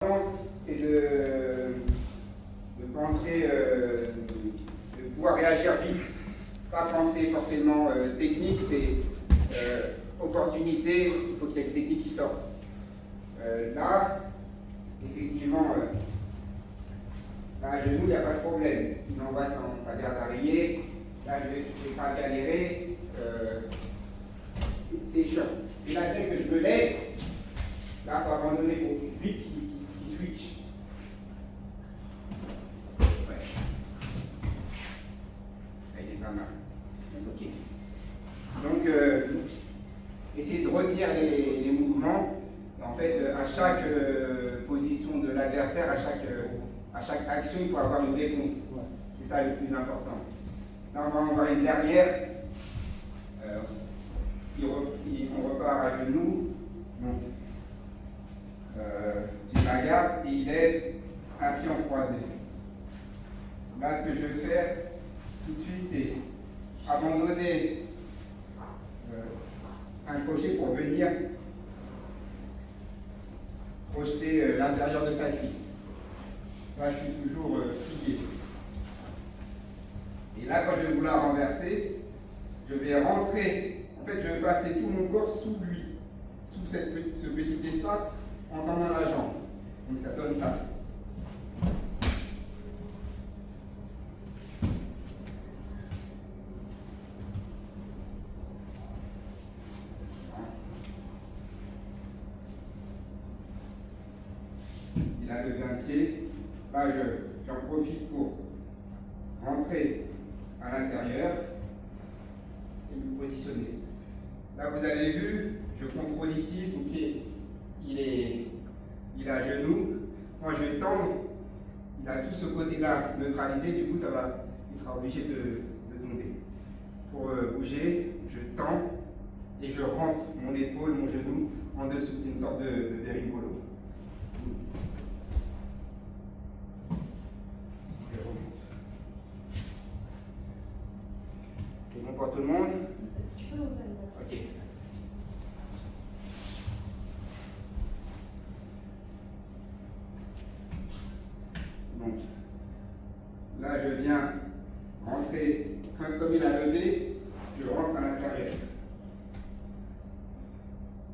c'est de penser, de pouvoir réagir vite, pas penser forcément technique, c'est opportunité, il faut qu'il y ait une technique qui sorte. Là, effectivement, là, à genoux, il n'y a pas de problème. Il envoie sa garde araignée, là, je vais pas galérer, c'est chiant. Et là, dès que je me lève, là, il faut abandonner pour vite qu'il switch. Ouais. Là, il est pas mal. Ok. Donc, essayez de retenir les mouvements. Et en fait, à chaque position de l'adversaire, à chaque action, il faut avoir une réponse. C'est ça le plus important. Là, on va en voir une dernière. On repart à genoux. Donc, j'ai ma garde et il lève un pied en croisé. Là, ce que je vais faire tout de suite, c'est abandonner un crochet pour venir projeter l'intérieur de sa cuisse. Là, je suis toujours plié. Et là, quand je vais vouloir renverser, je vais rentrer. En fait, je vais passer tout mon corps sous lui, sous ce petit espace, en tendant la jambe. Donc, ça donne ça. Il a levé un pied. Là, j'en profite pour rentrer à l'intérieur et me positionner. Là, vous avez vu, je contrôle ici, son pied, il est à genoux. Quand je vais tendre, il a tout ce côté-là neutralisé, du coup, il sera obligé de tomber. Pour bouger, je tends et je rentre mon épaule, mon genou en dessous. C'est une sorte de berimbolo. C'est bon pour tout le monde? Tu peux l'ouvrir. Ok. Donc, là, je viens rentrer, comme il a levé, je rentre à l'intérieur.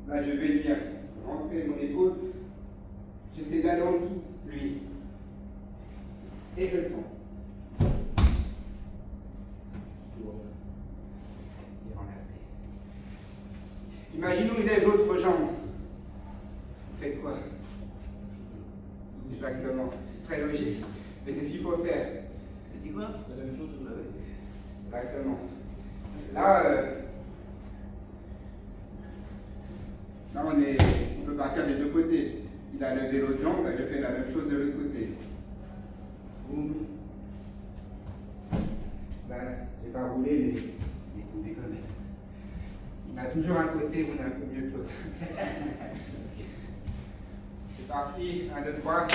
Là, je vais venir rentrer mon épaule, j'essaie d'aller en dessous, lui. Et je le tends. Imaginons il lève l'autre jambe. Vous faites quoi? Exactement. Très logique. Mais c'est ce qu'il faut faire. Et c'est quoi? La même chose que vous l'avez. Exactement. Là, on peut partir des deux côtés. Il a levé l'autre jambe, je fais la même chose de l'autre côté. Boum. Là, je n'ai pas roulé, mais il est tombé quand même. Il a toujours un côté où on est un peu mieux que l'autre. C'est parti, 1, 2, 3.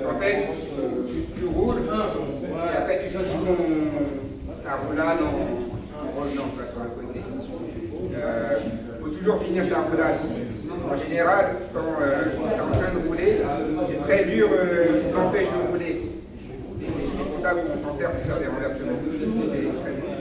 En fait, tu roules et après tu choisis ta roulade en revenant sur un côté. Il faut toujours finir sa roulade. En général, quand tu es en train de rouler, c'est très dur ce qui t'empêche de rouler. C'est pour ça qu'on s'en sert pour faire des renversements. C'est très dur.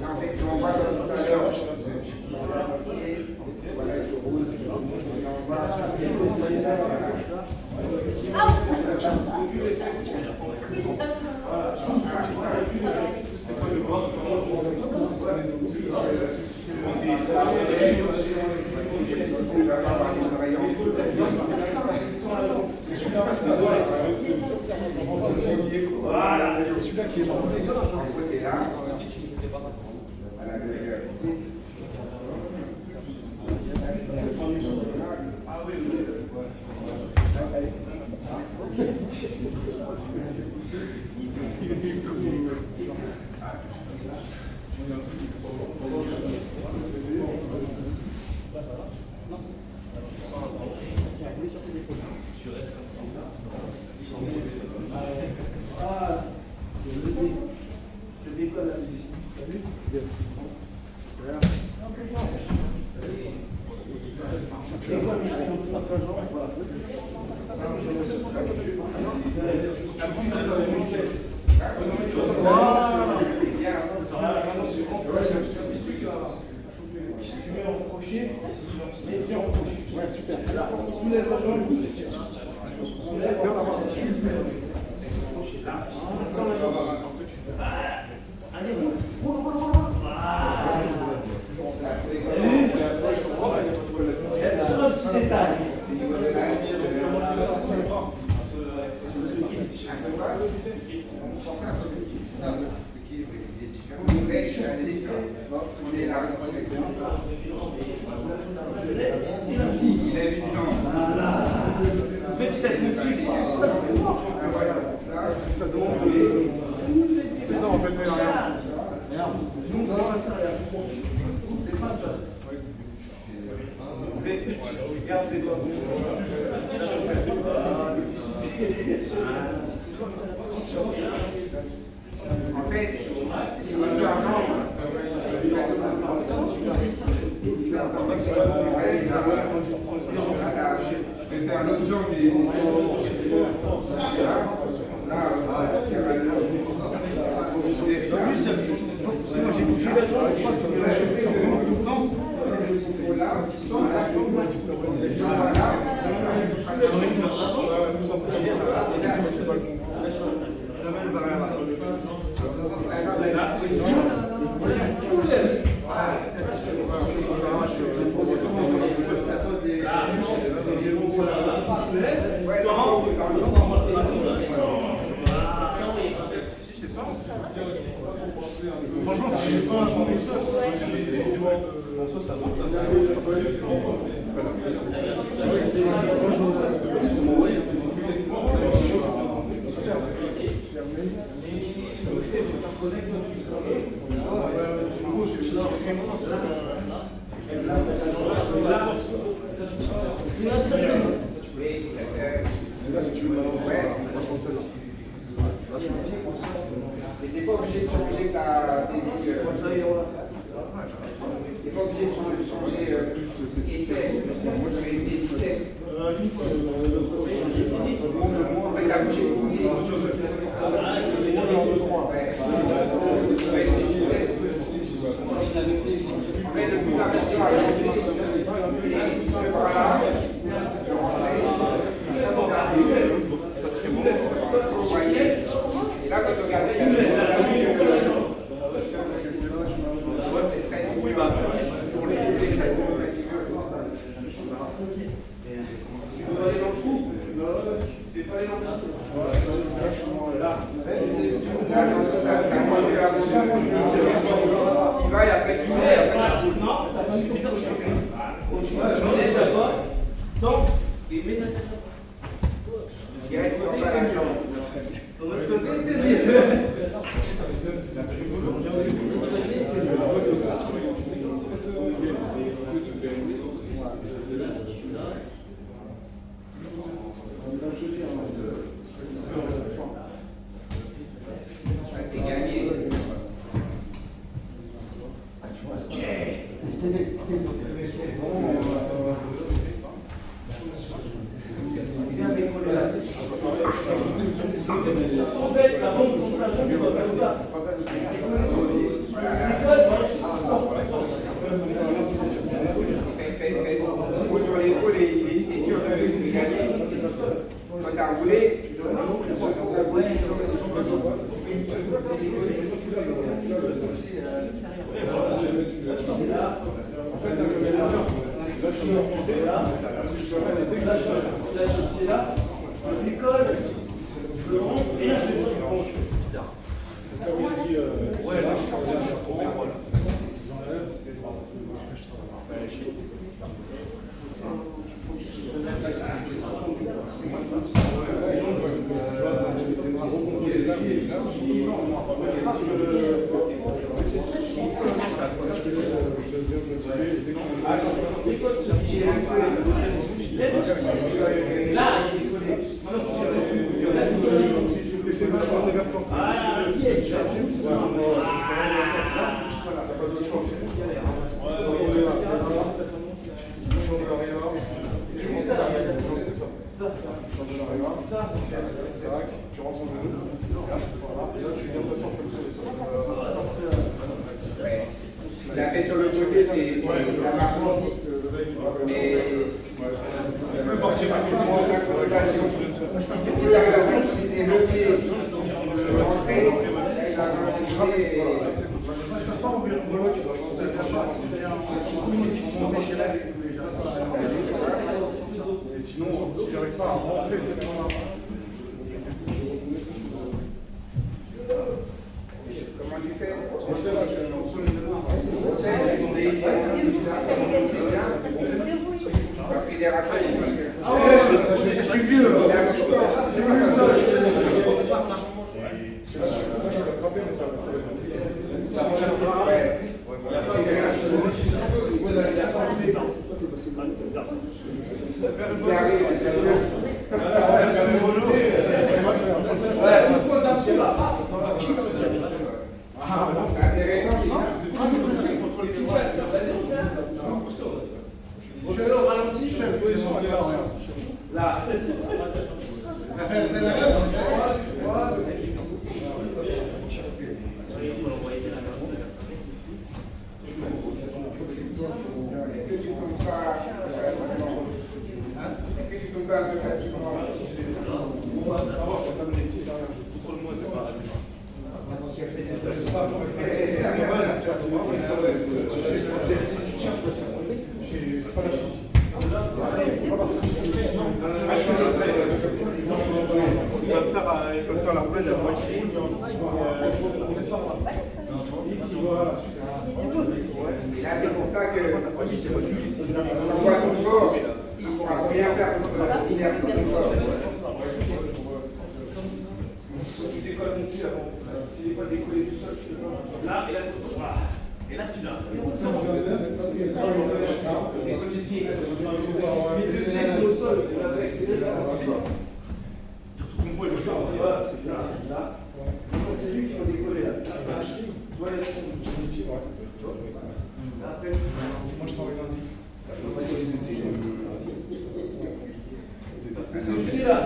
Et en fait, on voit comme tout à l'heure, C'est ça en fait, mais rien. C'est pas ça. Regarde tes doigts. En fait, si vous faites un nombre, je vais faire l'autre jambe des j'ai bougé la jambe. Franchement, si j'ai faim, je mange ça. Ça va. T'es pas obligé de changer ta technique. T'es pas obligé de changer essai. Moi je vais essayer 17. En fait, la bouche est tournée. En fait, le plus important à lancer, c'est par là. Et là, quand on regarde, il y a donc, et mets ta tête c'est gagné. En fait, la bonne concentration, tu dois faire ça. Roule sur l'épaule et il est sûr de gagner. Quand tu as roulé, La tête sur le côté, c'est la marchandise. Mais tu peux partir par une synchronisation. Si tu arrives à utiliser le pied pour rentrer, il va rentrer. Et sinon, s'il n'arrive pas à rentrer, c'est pas grave. Comment tu fais? C'est là, tu as Là. Est-ce que tu tombes pas facilement? Est-ce que tu tombes pas un peu facilement? Il faut faire la plaine à moitié. Et là, c'est pour ça que on voit ton corps, il ne pourra rien faire contre l'inertie de ton corps. Tu décolles mon cul avant. Si des fois décoller tout seul, tu te prends là et là, voilà. Et là, tu l'as. Décolle du pied. Mais deux pieds sur le sol. Et là, avec ses deux. Voilà, c'est là. Là. C'est lui qu'il faut décoller là. Toi, il y a Ici, ouais. après. Moi, je travaille lundi. C'est qui là?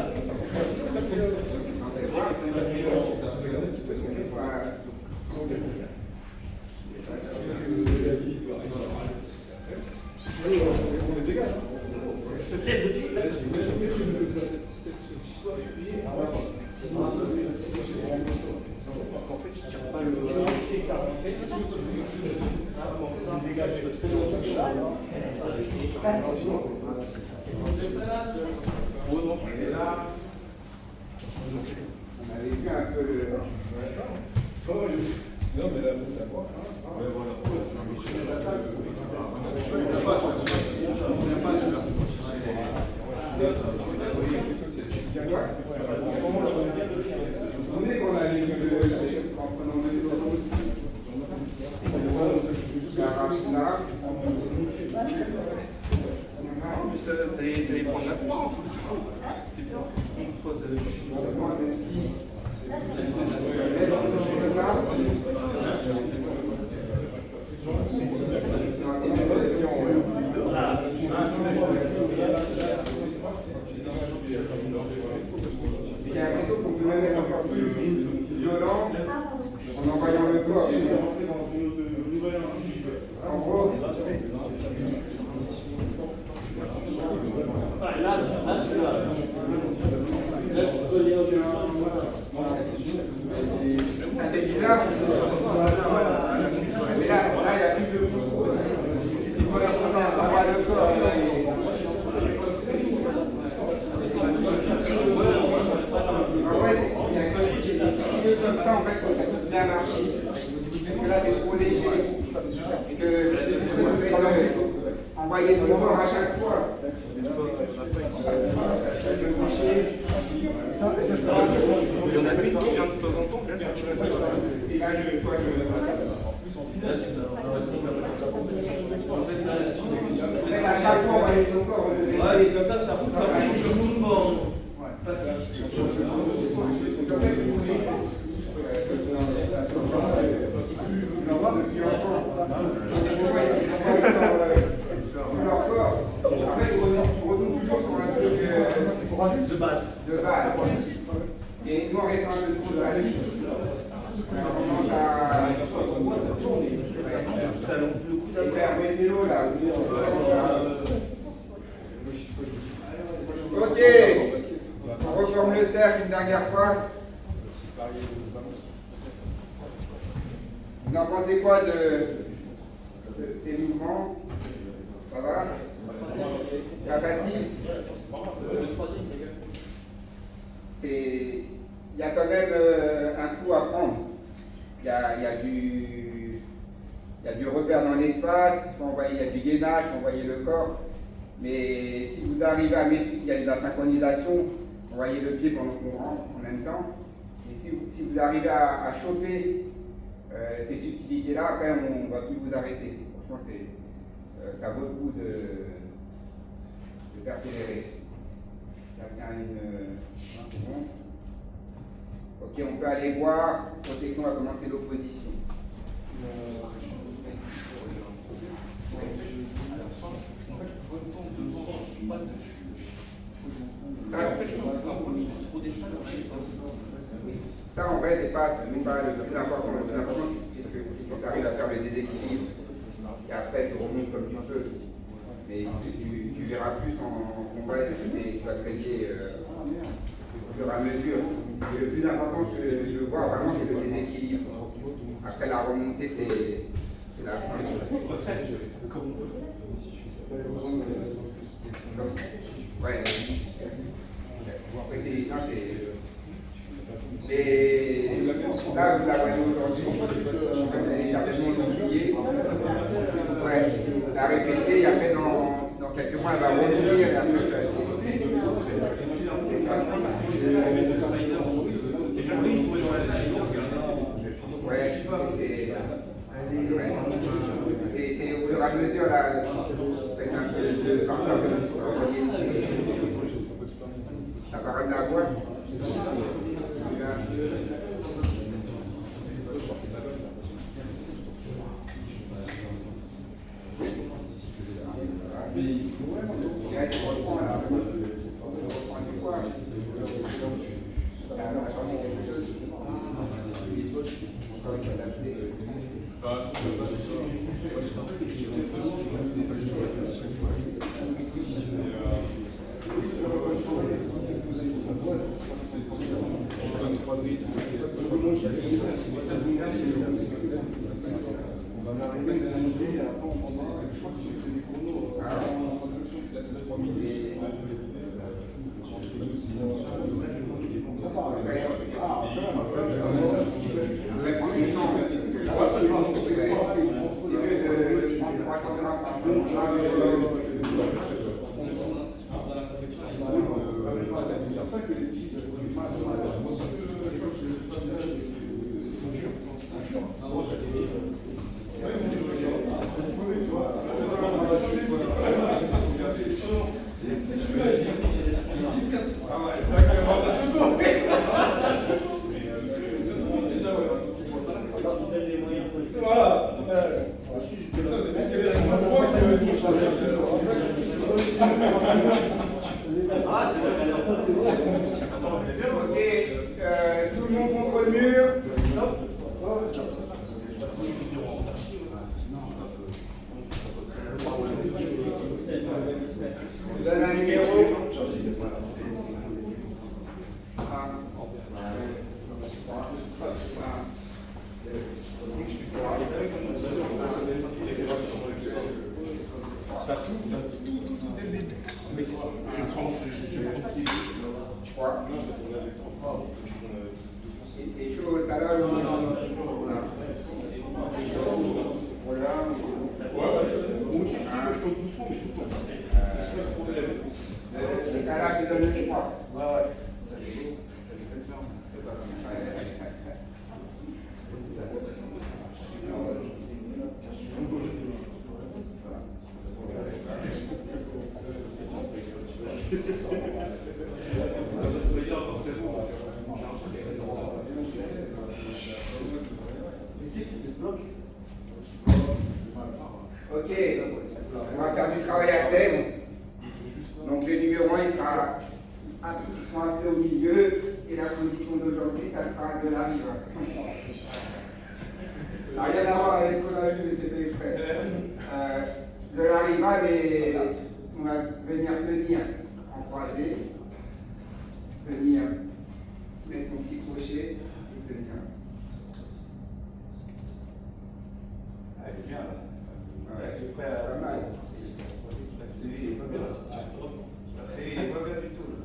On avait vu un peu le... Non, mais là, c'est à moi. Vous savez qu'on a vu en prenant le vélo, la racine là. T'allais prendre la croix. C'est bien. Soit t'allais Même si il y a un réseau qu'on peut même être encore plus violent en envoyant le corps. En gros, c'est bizarre. Mais là, il y a plus de beaucoup. Il faut la première, avoir le corps. Il y a quelque chose qui est comme ça, en fait, quand ça peut bien marcher. Parce que là, c'est trop léger. Et que c'est envoyer son corps à chaque fois. Il y en a une qui vient de temps en temps. Et là, à chaque fois, envoyer son corps. Ouais, comme ça roule sur tout le monde. Leur corps. Après, on retourne toujours sur un truc De base. de base. Et nous, en étant stylo là. Ok, on reforme le cercle une dernière fois. Vous en pensez quoi de ces mouvements? Ça va? Pas facile? Il y a quand même un coup à prendre. Il y a du repère dans l'espace, il y a du gainage, il faut envoyer le corps. Mais si vous arrivez à maîtriser, il y a de la synchronisation, envoyer le pied pendant qu'on rentre en même temps. Et si vous arrivez à choper ces subtilités-là, après on ne va plus vous arrêter. Franchement, ça vaut le coup de persévérer. Quelqu'un a une... c'est bon? Ok, on peut aller voir. Protection va commencer l'opposition. Ça, en vrai, c'est pas le plus important. Le plus important, c'est que tu arrives à faire le déséquilibre. Et après, tu remontes comme tu peux. Mais tu verras plus en combat, tu vas traiter au fur et à mesure. Et le plus important, je vois vraiment, c'est le déséquilibre. Après, la remontée, c'est la fin. Ouais. Après, là, vous la voyez aujourd'hui, elle est certainement oubliée. Ouais, la répéter, et après, dans quelques mois, elle va revenir et après, ça c'est au fur et à mesure, là, faites un peu de partage, la parole de la boîte. Tout le monde contre le mur. On donne un numéro. T'as tout dès le début. Non, je vais tourner avec toi. Et chaud, ça là, je tourne doucement, mais je tourne. ça là, je donne les trois. Ok, on va faire du travail à thème. Donc le numéro 1, il sera un peu au milieu, et la position d'aujourd'hui, ça sera de la rive. Ça n'a rien à voir avec ce qu'on a vu, mais c'est fait exprès. bras, on va venir tenir en croisé, venir mettre son petit crochet et tenir. Ah, il est bien là. Ouais, Prêt à... pas mal. La Stevie, il est pas bien là. La Stevie, il est pas bien du tout là.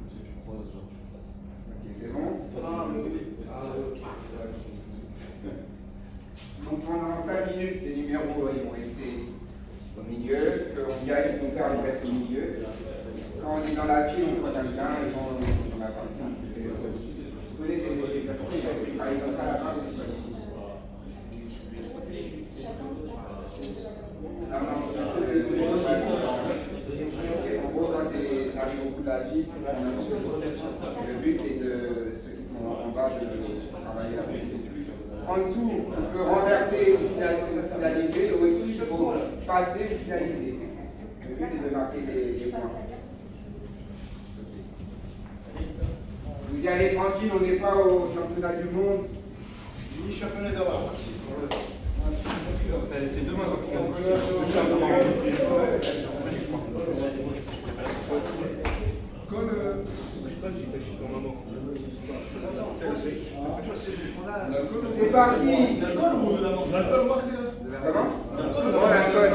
Ok, c'est bon. Donc pendant 5 minutes, les numéros ils vont rester au milieu, qu'on gagne, qu'on perd, ils restent au milieu. Quand on est dans la file, on prend quelqu'un et quand on va partir, vous connaissez les personnes qui travaillent comme ça à la fin, c'est ça. Non, non, en gros, quand c'est arrivé au bout de la file, le but est de ceux qui sont en bas de travailler la police. En dessous, on peut renverser ou finaliser, au-dessus, il faut passer ou finaliser. Le but est de marquer les points. Vous y allez tranquille, on n'est pas au championnat du monde, ni championnat d'Europe. C'est demain C'est parti. L'alcool ou l'alcool, Marc? Comment? Non, l'alcool.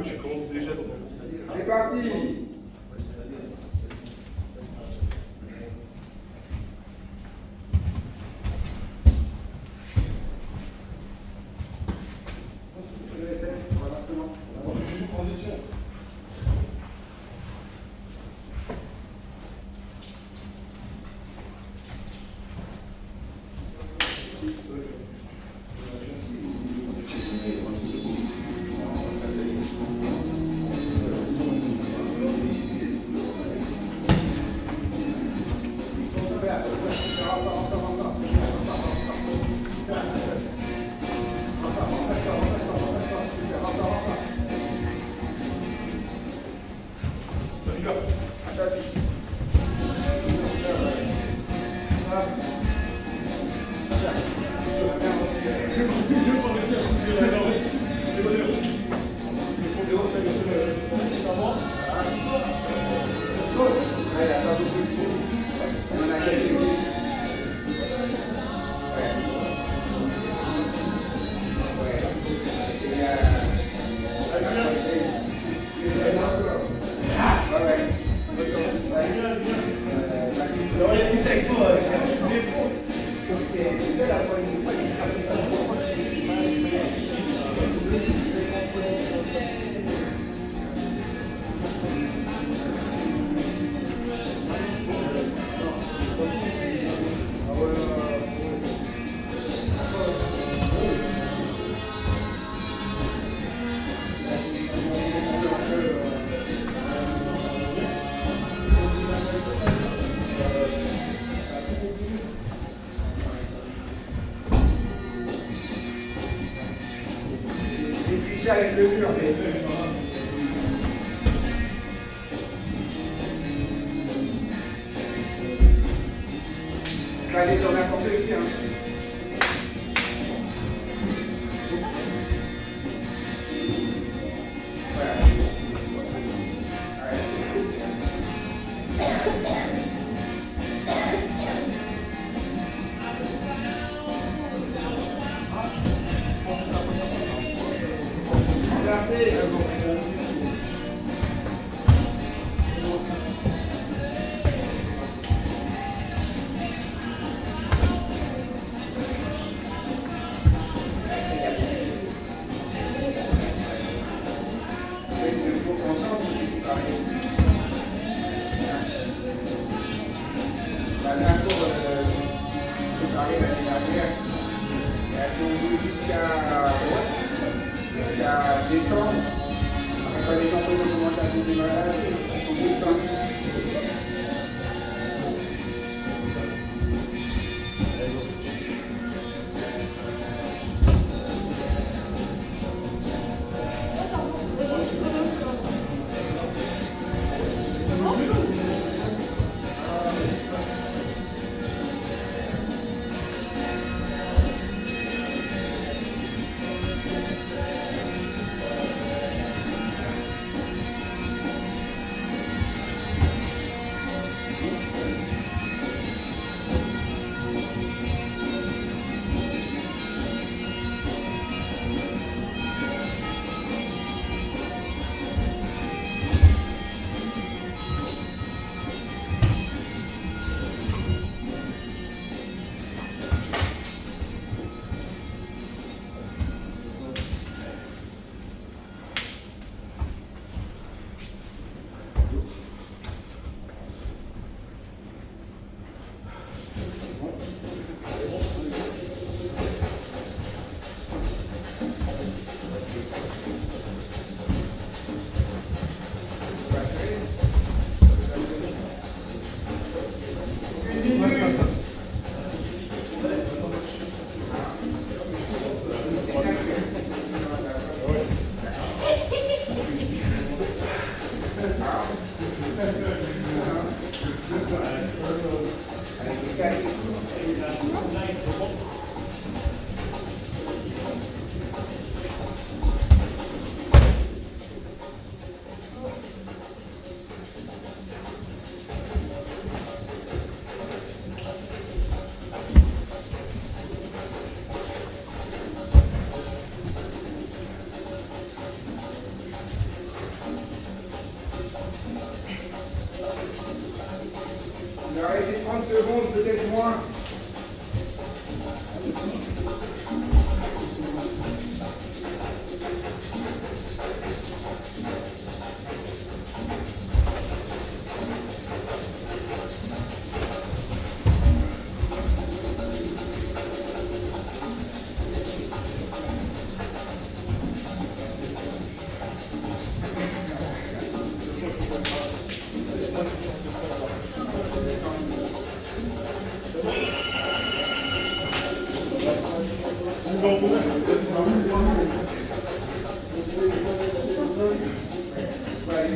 Tu commences déjà dans un... C'est parti. Transition. Avec le mur, mais... On va aller sur n'importe qui, hein. Voilà. La dernière fois, j'ai parlé l'année dernière, elles ont vu jusqu'à décembre. Après, quand les gens commencent à se des malades, au bout de temps.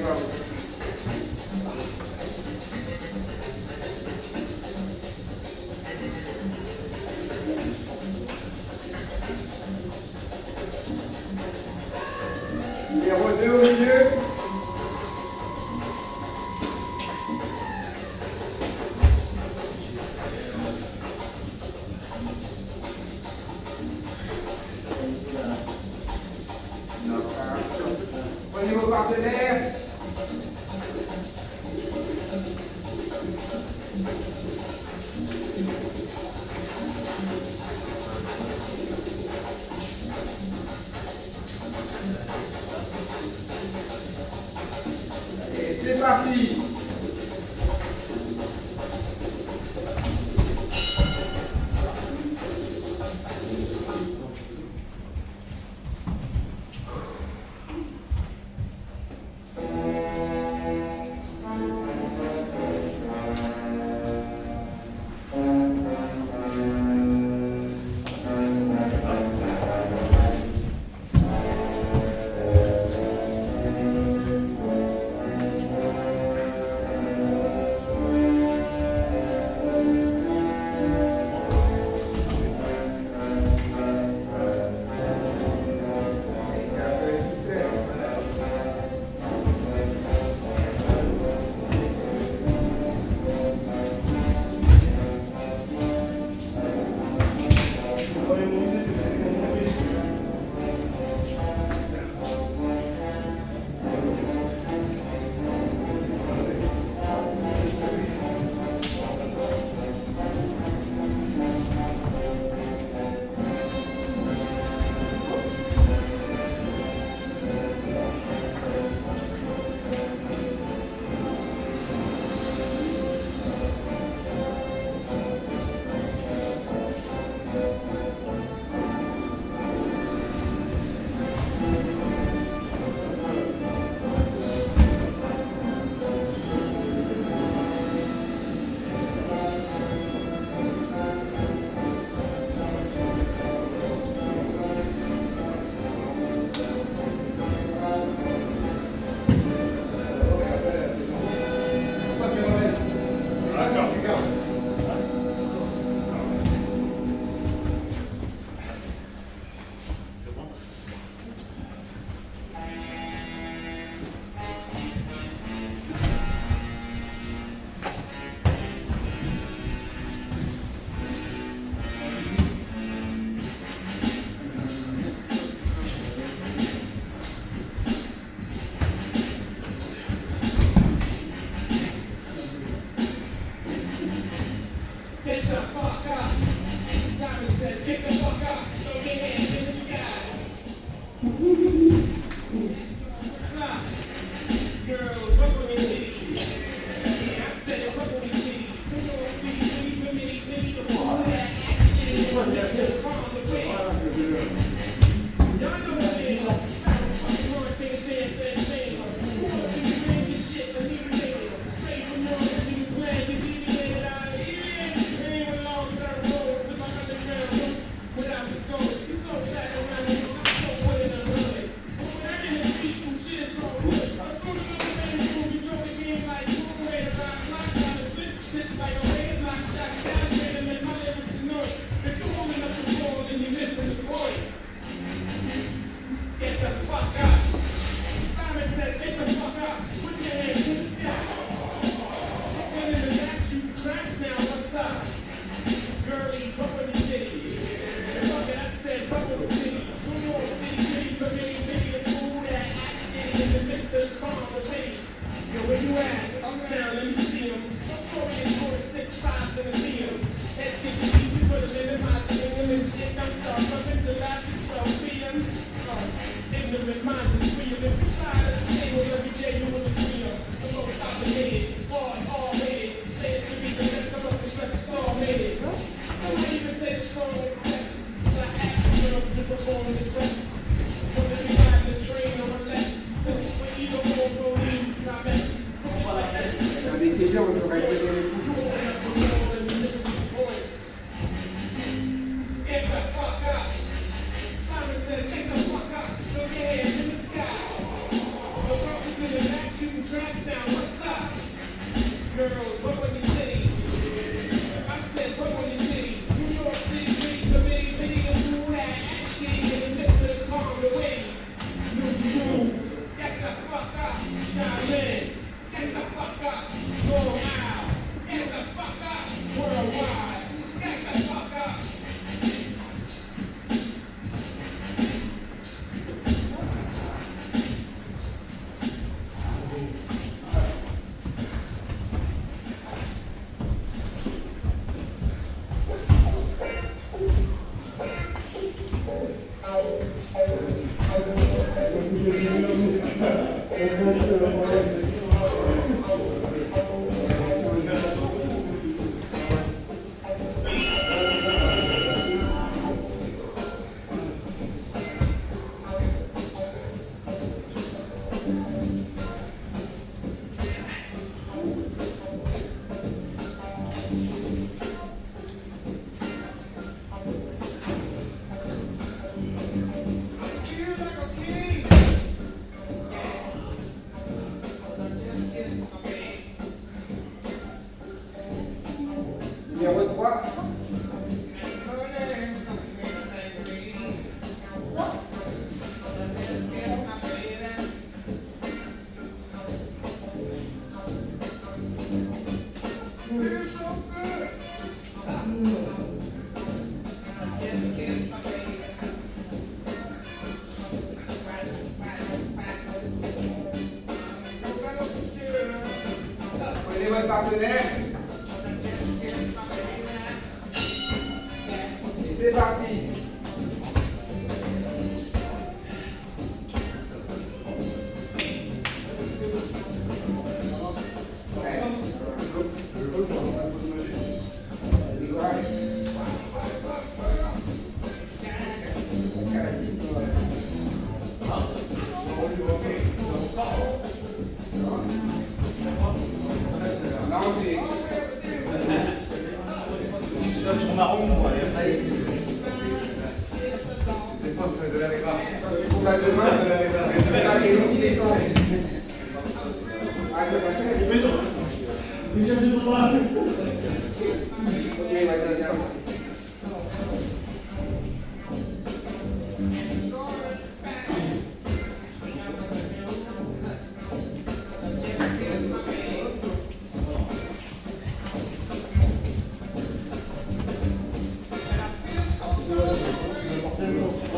pas. Numéro 2 au milieu. Prenez vos partenaires. Et c'est parti. Numéro 3. Prenez votre partenaire. Et c'est parti. Ça sur marron, moi.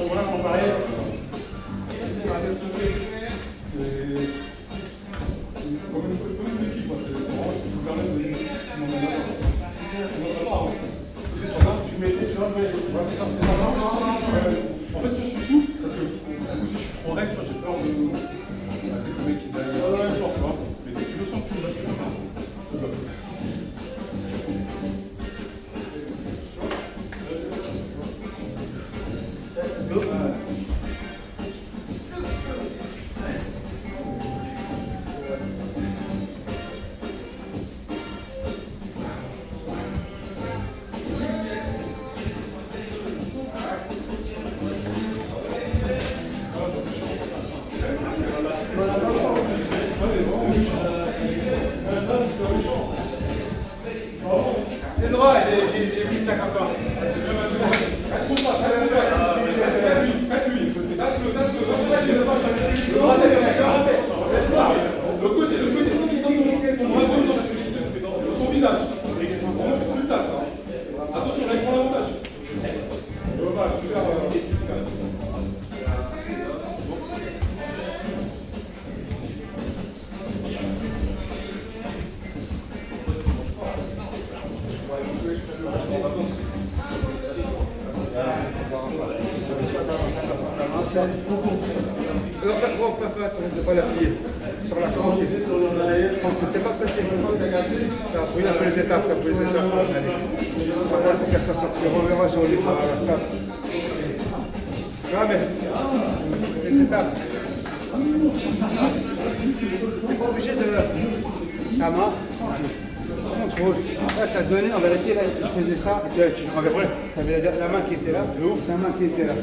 Voilà, comparé. En fait, je suis fou parce que du coup, si je suis trop rec, j'ai peur de. Tu sais, le mec qui est fort, tu vois. Mais dès que je sens que tu me bascules, je bloque. Les droits, j'ai pris 50 ans. Le côté, faut qu'il s'en on va voir son visage. Tu le tasses. Attention, là, il prend l'avantage. Dommage, super. Ne pas l'appuyer sur la tranquille. T'es pas pressé. T'as appris un peu les étapes, Par contre, il faut qu'elle soit sortie. On verra sur les pas à la stade. Jamais. Les étapes. T'es pas obligé de ta main. Contrôle. Là, t'as donné, en vérité, là, il faisait ça, et tu renversais. T'avais la main qui était là, la main qui était là.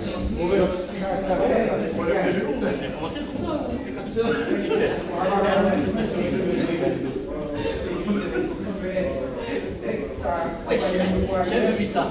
J'ai vu ça.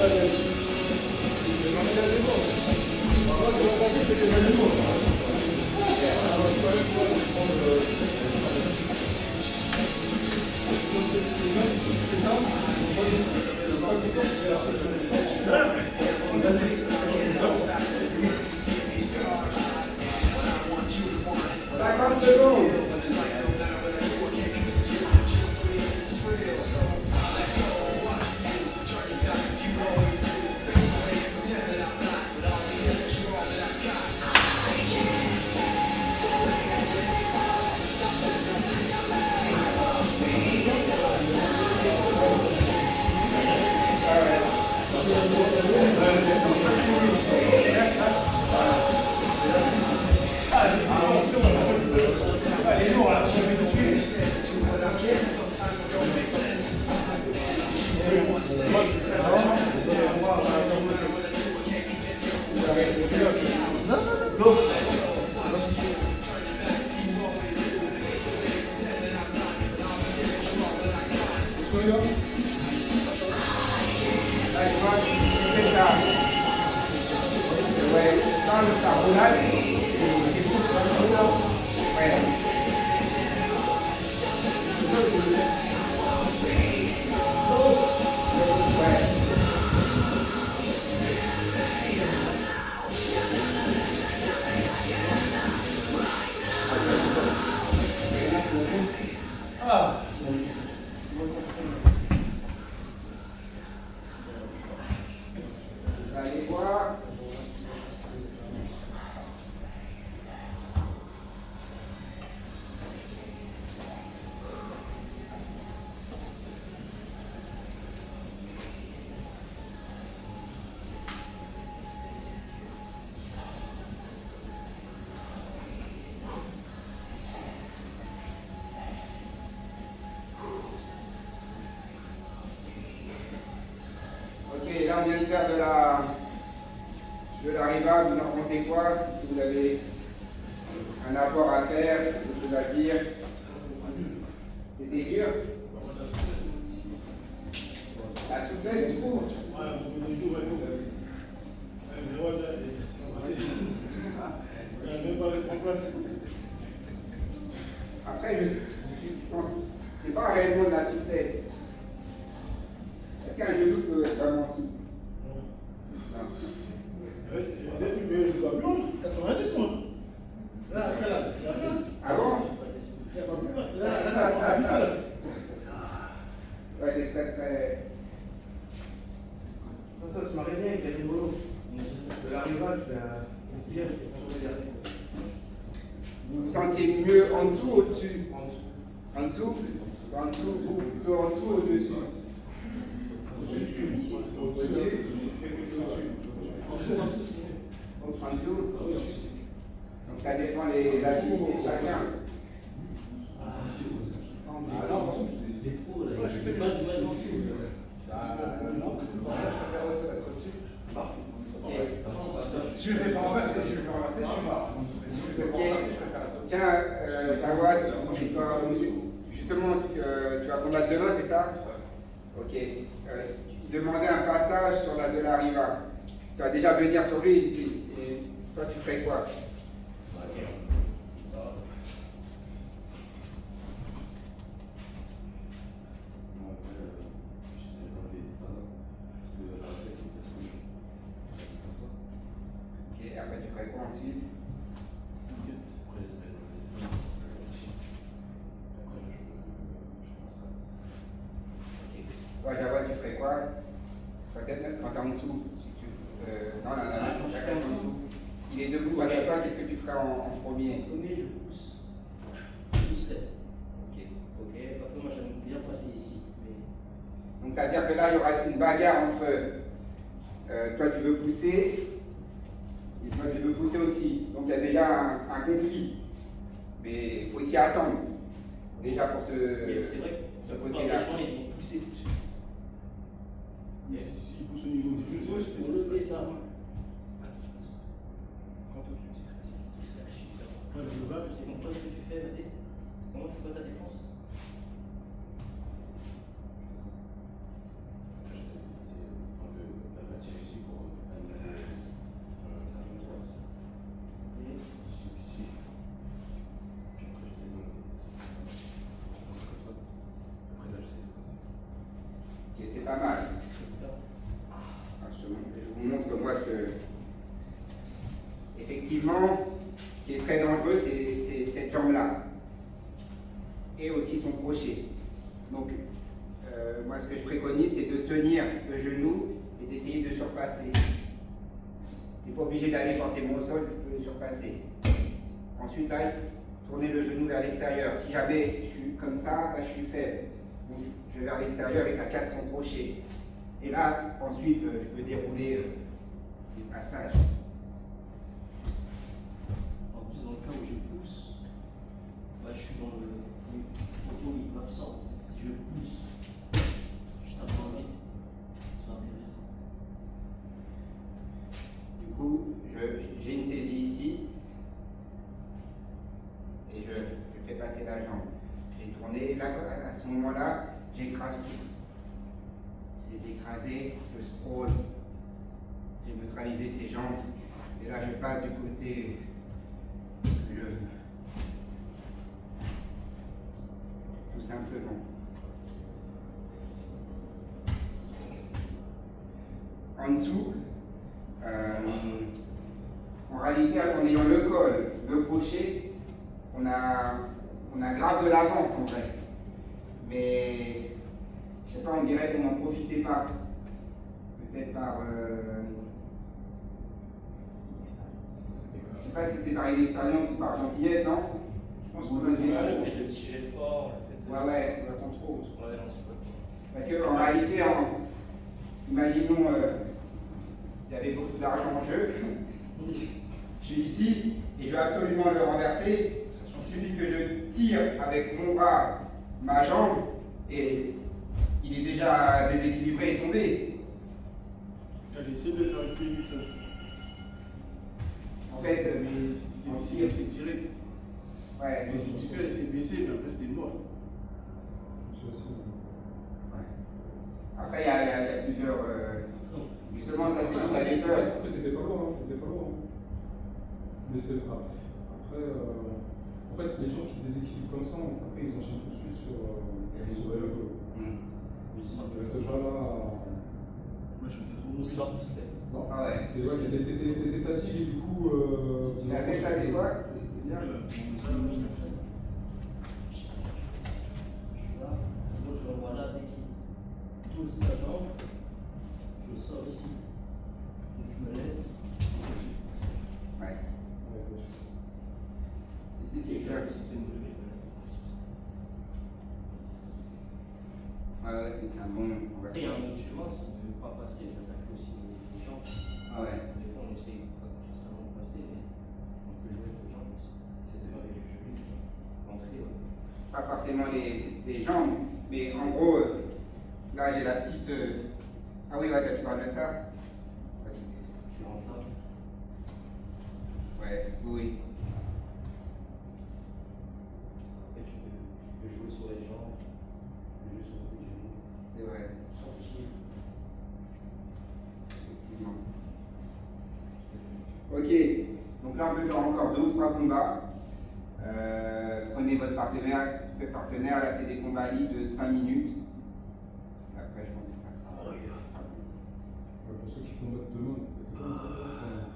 Allez. 50 secondes. Là, je vois que c'est ça. Ouais, sans le carbonate, ouais. Ah. Vous allez voir. Ok, là on vient de faire de la riva, vous en pensez quoi? Est-ce que vous avez un apport à faire, quelque chose à dire? C'était dur? La souplesse du coup? Après, je pense que c'est pas réellement de la souplesse. Est-ce qu'un genou peut être vraiment souple? Non. Ah bon? Ouais, c'est très très... Ça se marie bien avec les rigolos. De la riva, je fais un Vous vous sentiez mieux en dessous ou au-dessus? en dessous. En dessous? En dessous, ou plutôt en dessous ou au-dessus? En dessous? Donc ça dépend des activités de chacun. Les pros, là, ils font pas du mal non plus. Si je le fais pas renverser, je suis mort. Si je le fais pas renverser, je préfère. Tiens, Jawad, justement, tu vas combattre demain, c'est ça? Ok. Tu demandais un passage sur la de la riva. Tu vas déjà venir sur lui et toi tu ferais quoi? Ok, après tu ferais quoi ensuite? Toi, Jawad, tu ferais quoi? Peut-être quand t'es en dessous. Non, chacun en dessous. Il est debout face à toi, qu'est-ce que tu ferais en premier? Premier, je pousse. Je pousserai. Ok. Ok, après, moi, j'aime bien passer ici. Mais... Donc ça veut dire que là, il y aura une bagarre entre toi tu veux pousser et toi tu veux pousser aussi. Donc il y a déjà un conflit. Mais il faut s'y attendre. Déjà pour Mais c'est vrai ce que côté-là. les gens, ils vont pousser dessus. S'il pousse au niveau du jeu, c'est Pour lever ça. quand tu dis très facile. Pousser la chute. Ouais, je le bats. Donc, toi, ce que tu fais, vas-y. Comment c'est quoi ta défense? Ok, c'est pas mal. Je vous montre moi que effectivement, ce qui est très dangereux, c'est cette jambe jambe-là. Et aussi son crochet. Donc, moi, ce que je préconise, c'est de tenir le genou et d'essayer de surpasser. Tu n'es pas obligé d'aller forcément au sol, tu peux surpasser. Ensuite, là, tourner le genou vers l'extérieur. Si jamais je suis comme ça, là, je suis faible. Donc, je vais vers l'extérieur et ça casse son crochet. Et là, ensuite, je peux dérouler des passages. En plus, dans le cas où je pousse, bah, je suis dans le auto il m'absorbe. Si je pousse, juste un peu vite, c'est intéressant. Du coup, j'ai une saisie ici et je fais passer la jambe. J'ai tourné, là, à ce moment-là, j'écrase tout. C'est d'écraser, je scroll, j'ai neutralisé ses jambes et là je passe du côté tout simplement. En dessous, en réalité, en ayant le col, le crochet, on a grave de l'avance en vrai. Mais, je sais pas, on dirait qu'on n'en profitait pas. Peut-être par... je sais pas si c'est par inexpérience ou par gentillesse, non? Je pense qu'on a Le fait de tirer fort, le fait de. Ouais, On attend trop. Ouais, non, c'est pas trop. parce qu'en réalité, imaginons, il y avait beaucoup d'argent en jeu. Je suis ici et je veux absolument le renverser. Il suffit que je tire avec mon bras ma jambe et il est déjà déséquilibré et tombé. J'ai essayé de le faire une du sol. En fait, Mais c'est direct. ouais. Mais si tu fais laisser baisser, mais après c'était mort. Ouais. Après, il y a plusieurs. Justement, là, c'est des peurs. Après, c'était pas loin, hein, c'était pas loin. Mais c'est pas. Après, en fait, les gens qui déséquilibrent comme ça, après, ils enchaînent tout de suite sur le dos. Ils restent pas là. Moi je faisais trop On gros. sort tout step. Non. Ah ouais. T'es statique et du coup. Tu as fait ça des fois, c'est bien. Je suis là, moi je le vois là, dès qu'il pose sa jambe, je sors ici. Donc je me lève. Ouais. Ici, c'est bien. Si tu me lever, je me lève. Ouais, c'est un bon. Après, il y a un autre chemin, si tu ne veux pas passer, j'attaque aussi les jambes. Ah ouais. Des fois, on essaye justement de passer, mais on peut jouer avec les jambes aussi. C'est de faire des jeux, l'entrée, ouais. Pas forcément les jambes, mais en gros, là j'ai la petite. Ah oui, ouais, tu parles de ça? Tu rentres là. Ouais, oui. Après, tu peux jouer sur les jambes, tu peux jouer sur les genoux. C'est vrai. Effectivement. Ok, donc là on peut faire encore 2 ou 3 combats. Prenez votre partenaire, là c'est des combats libres de 5 minutes. Après je pense que ça sera. Pour ceux qui combattent demain,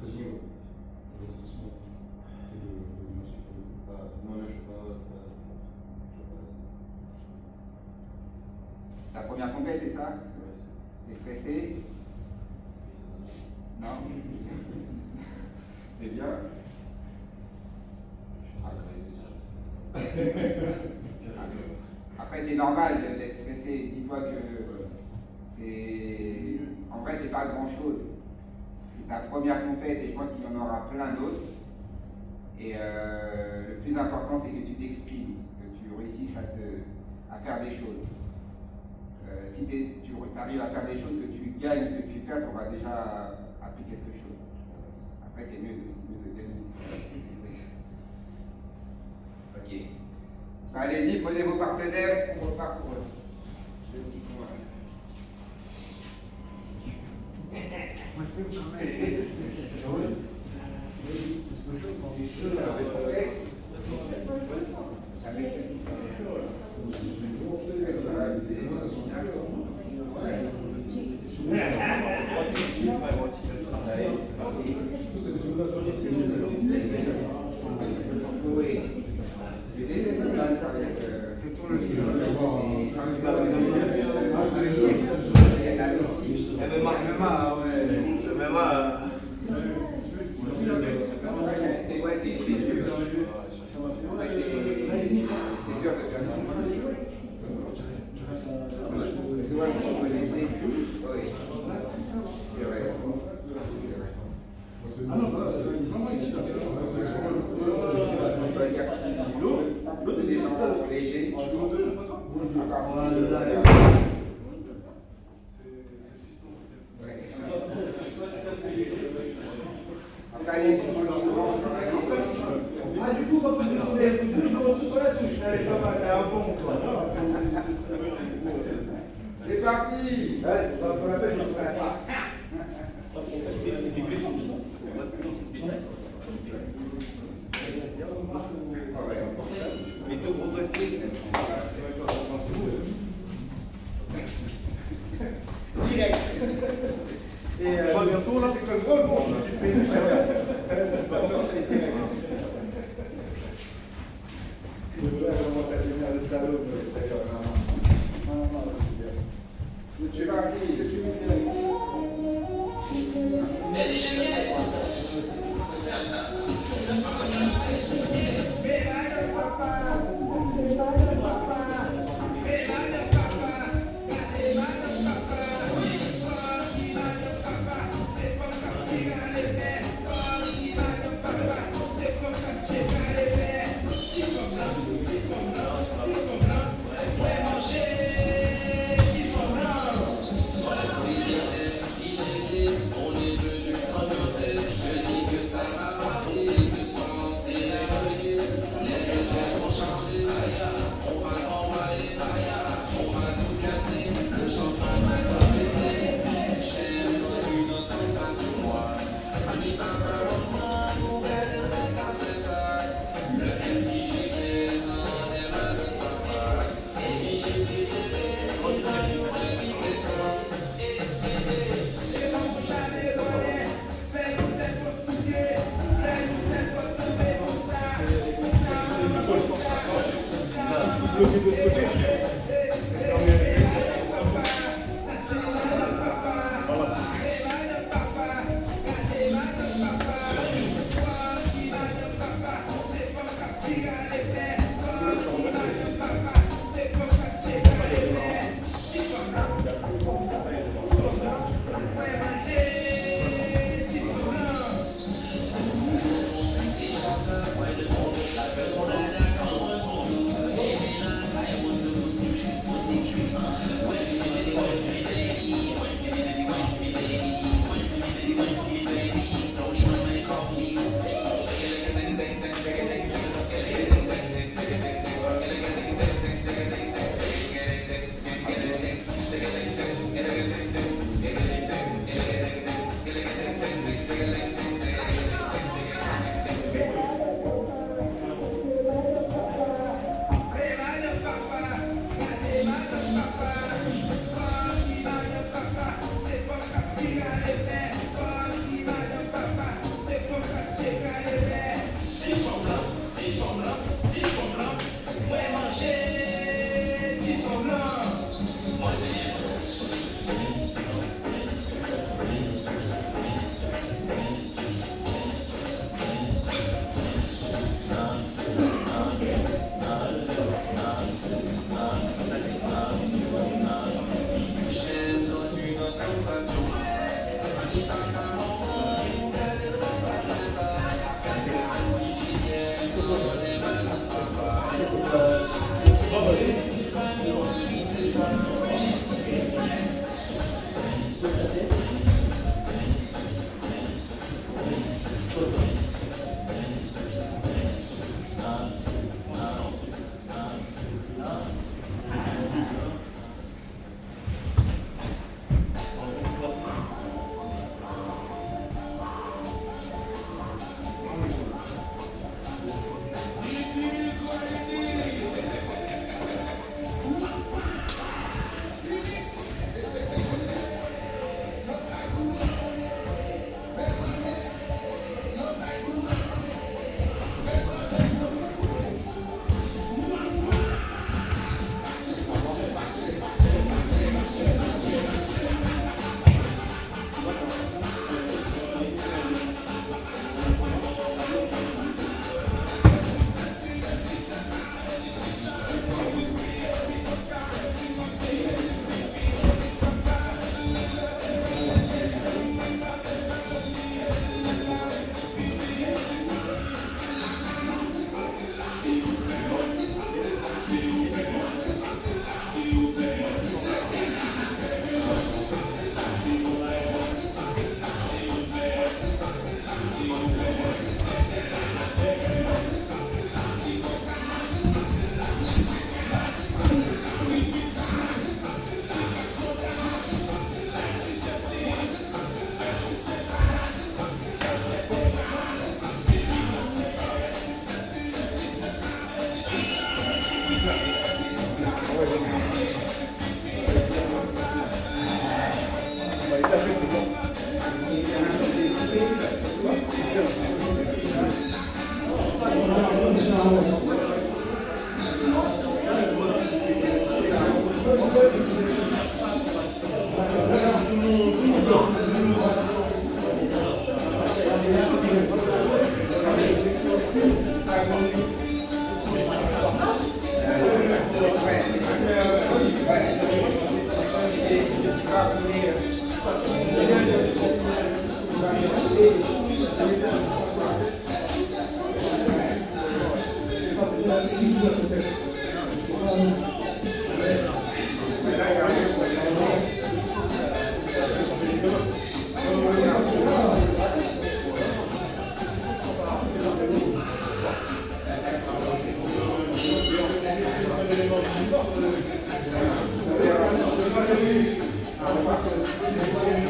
président, attention. Non, là je sais pas. Ta première compète, c'est ça? T'es stressé? Non? C'est bien? Après, c'est normal d'être stressé. Dis-toi que c'est. En vrai, c'est pas grand chose. C'est ta première compète et je pense qu'il y en aura plein d'autres. Et le plus important, c'est que tu t'exprimes, que tu réussisses à faire des choses. Si tu arrives à faire des choses, que tu gagnes, que tu perds, tu auras déjà appris quelque chose. Après, c'est mieux de gagner. Ok. Allez-y, prenez vos partenaires, on repart pour le petit coin. Moi, je peux quand même. Oui. J'ai des exemples avec tout le sujet. C'est quoi, c'est difficile. C'est dur de faire. L'autre est des gens légers. Ah, du coup, quand vous demandez un coup de je me sur la touche. Allez, papa, t'as un bon, toi. C'est parti. Ouais, c'est pas pour la peine, je ne ferai pas. Les deux gros doigts. Direct. Et bientôt, là, c'est comme goal, bon, tu te payes. Comment ça devient le salaud, C'est parti.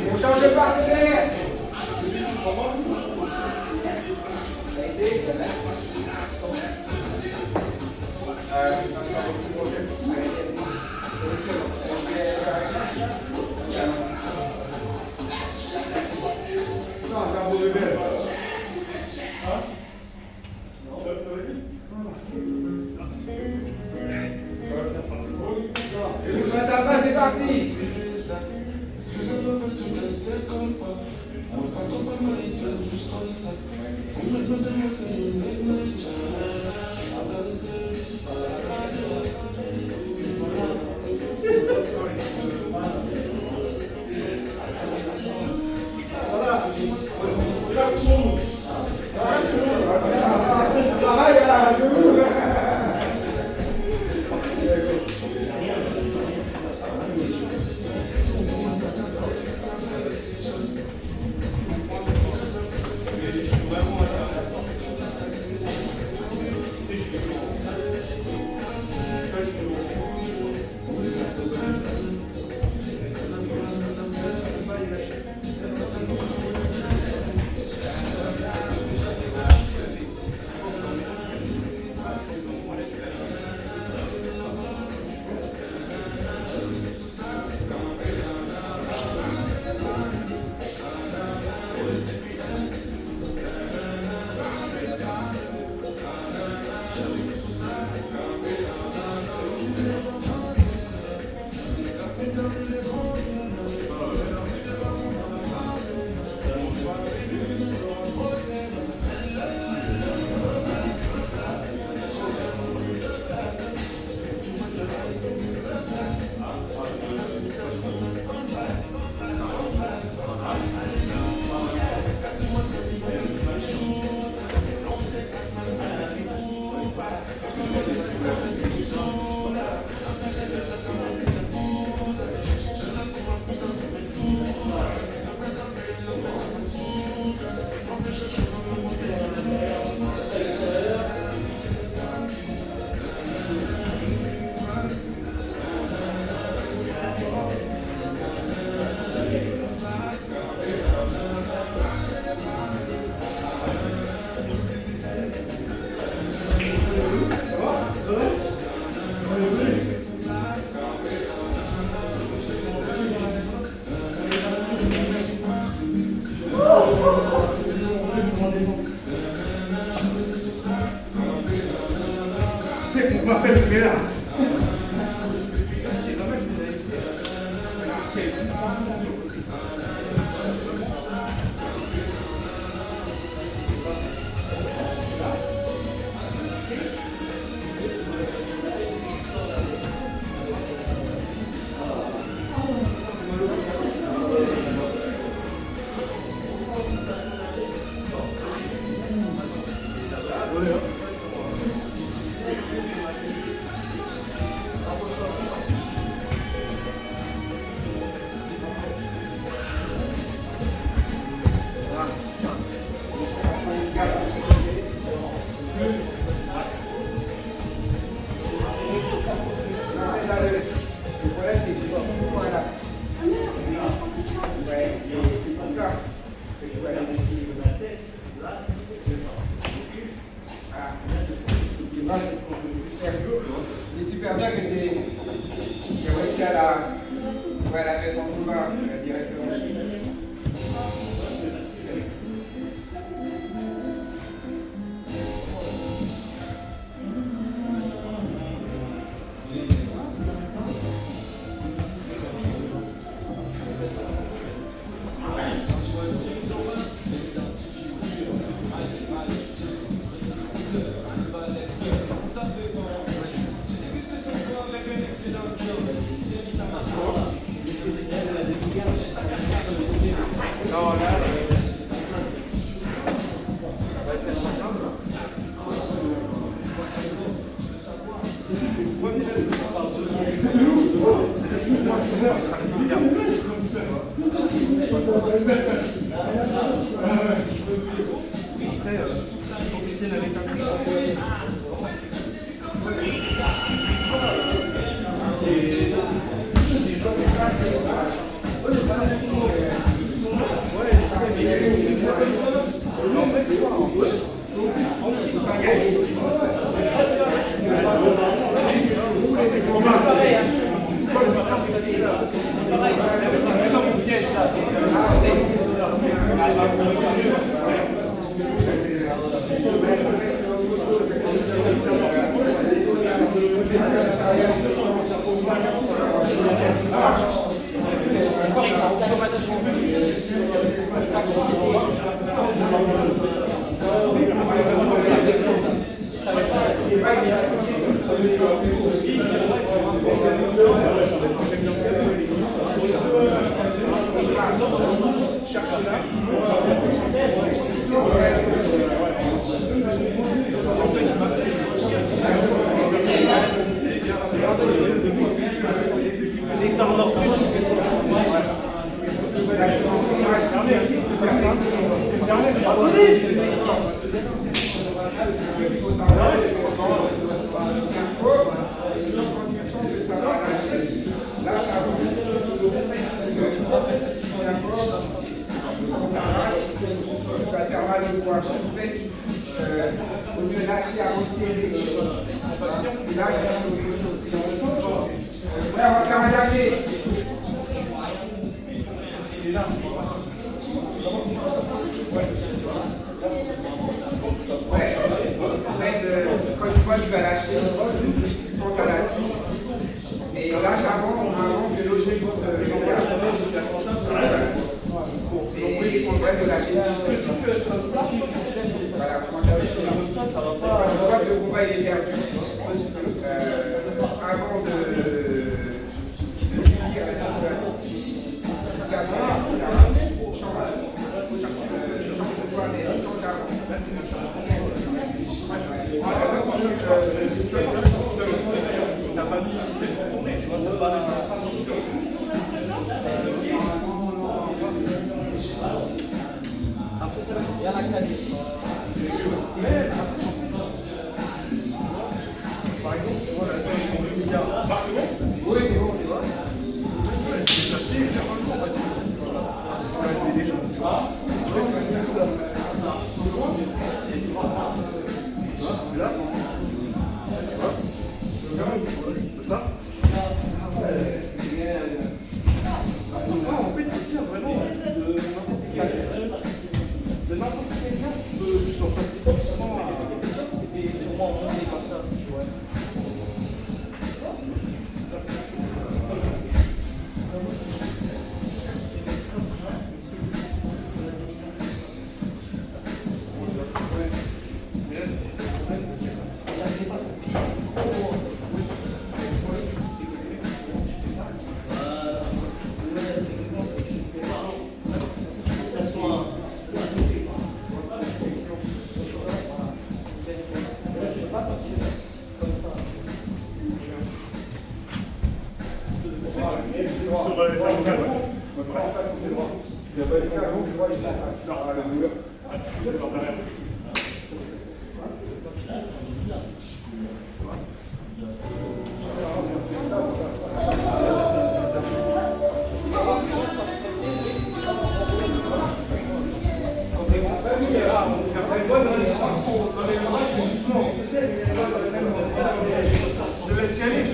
On change de partenaire. C'est parti. super bien que tu aies réussi à la mettre en combat directement.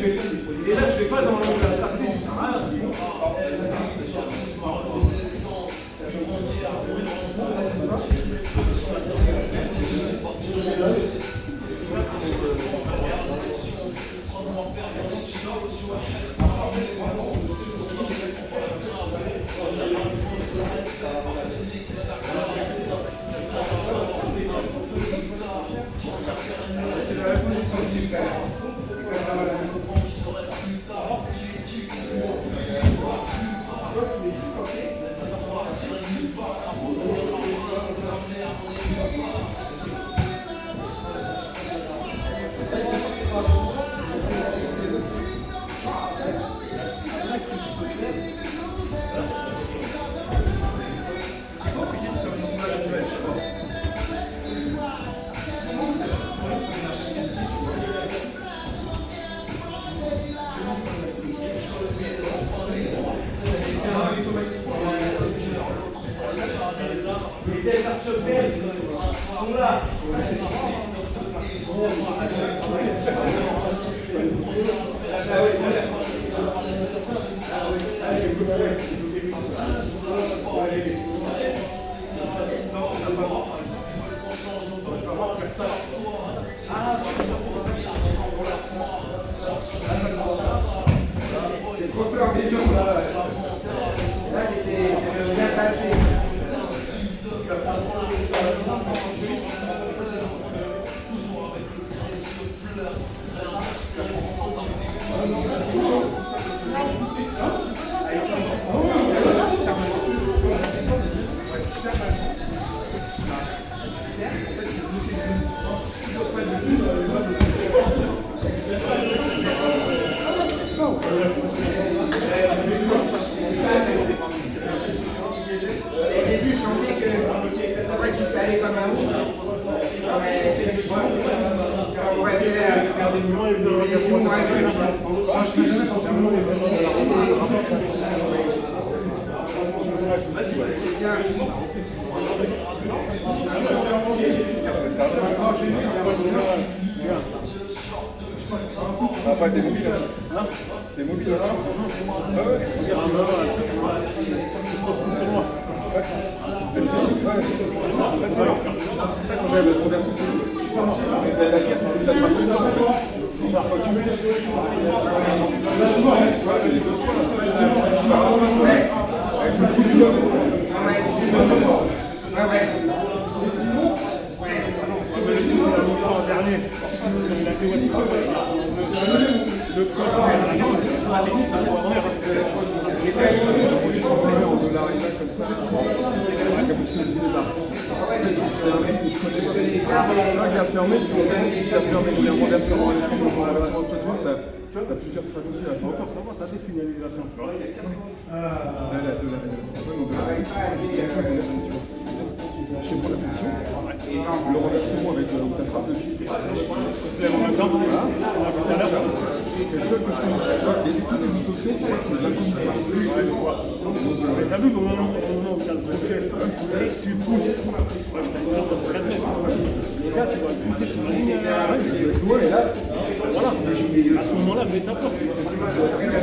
Je vais J'ai trop peur des gens. Là, c'était bien passé. J'ai vu chanter que c'est vrai que je suis allé comme un ouf. Mais c'est du bon. On aurait fait faire des mouvements et des mouvements Ah, pas t'es mobile hein? T'es mobile là? Ah ouais? C'est ça quand j'avais le traverser, c'est la pièce, c'est la T'as plusieurs stratégies à faire. Ça des finalisations. Je sais pas la position. Le renversement avec ta frappe de pied. C'est le seul que je connais. C'est toutes les options, c'est l'inconnu. T'as vu comment on calme le geste, tu pousses. Les gars, tu vas pousser sur la ligne. Le doigt est là. Voilà. À ce moment-là, mets ta force. C'est ce que tu dois faire.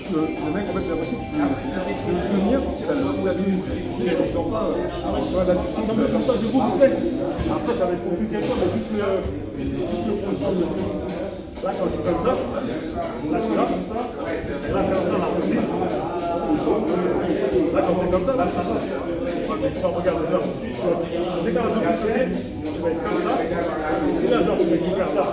Le mec, en fait, j'ai l'impression que je peux tenir, ça le stabilise. Je ne sens pas. Là, tu sens comme ça, du coup, peut-être. Après, ça va être compliqué, mais juste le contrôle. Là, quand je suis comme ça, là, c'est là, comme ça. Là, comme ça, là. Là, quand t'es comme ça, là, ça va. Regarde, là, dès qu'on a tout passé, je vais être comme ça. Et là, genre, je vais faire ça.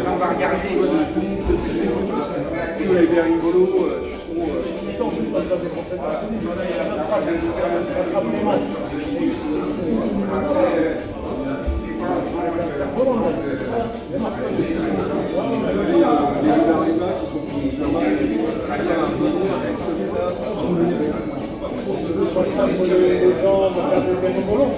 On va regarder. Voilà. Sur les salles, les gens vont faire des gagnants pour long.